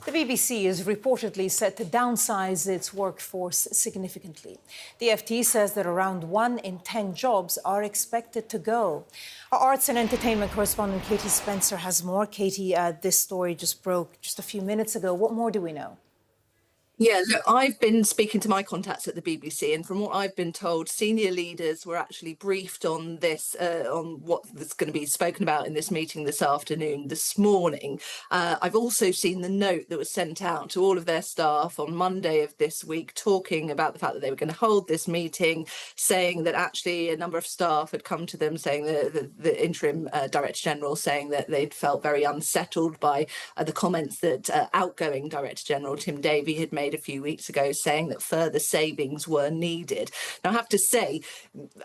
The BBC is reportedly set to downsize its workforce significantly. The FT says that around 1 in 10 jobs are expected to go. Our arts and entertainment correspondent Katie Spencer has more. Katie, this story just broke just a few minutes ago. What more do we know? Yeah, look, I've been speaking to my contacts at the BBC, and from what I've been told, senior leaders were actually briefed on this, on what's going to be spoken about in this meeting this afternoon, this morning. I've also seen the note that was sent out to all of their staff on Monday of this week, talking about the fact that they were going to hold this meeting, saying that actually a number of staff had come to them, saying the interim Director General saying that they'd felt very unsettled by the comments that outgoing Director General Tim Davie had made a few weeks ago, saying that further savings were needed. Now, I have to say,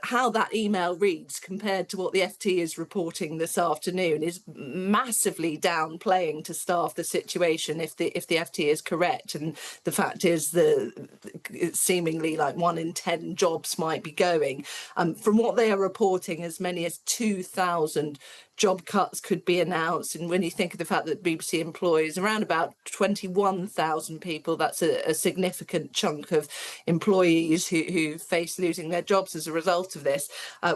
how that email reads compared to what the FT is reporting this afternoon is massively downplaying to staff the situation if the FT is correct. And the fact is it's seemingly like 1 in 10 jobs might be going. From what they are reporting, as many as 2,000 job cuts could be announced. And when you think of the fact that BBC employs around about 21,000 people, that's a significant chunk of employees who face losing their jobs as a result of this.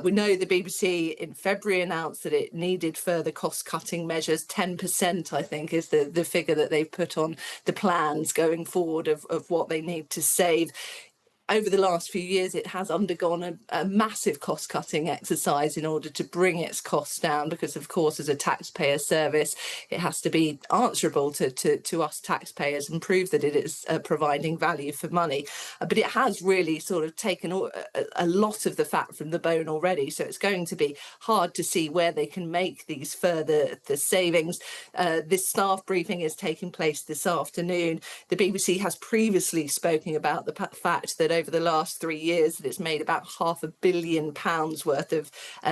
We know the BBC in February announced that it needed further cost-cutting measures. 10%, I think, is the figure that they've put on the plans going forward of what they need to save. Over the last few years, it has undergone a massive cost-cutting exercise in order to bring its costs down, because, of course, as a taxpayer service, it has to be answerable to us taxpayers and prove that it is providing value for money. But it has really sort of taken a lot of the fat from the bone already, so it's going to be hard to see where they can make these further savings. This staff briefing is taking place this afternoon. The BBC has previously spoken about the fact that over the last 3 years that it's made about £500 million worth of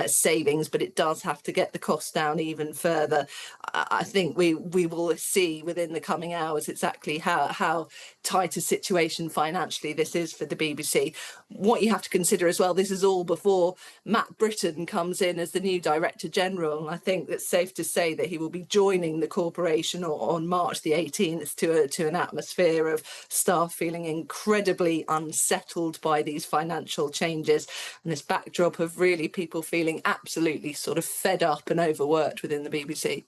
savings, but it does have to get the costs down even further. I think we will see within the coming hours exactly how tight a situation financially this is for the BBC. What you have to consider as well, this is all before Matt Britton comes in as the new Director General, and I think it's safe to say that he will be joining the corporation on March the 18th to an atmosphere of staff feeling incredibly unsettled by these financial changes, and this backdrop of really people feeling absolutely sort of fed up and overworked within the BBC.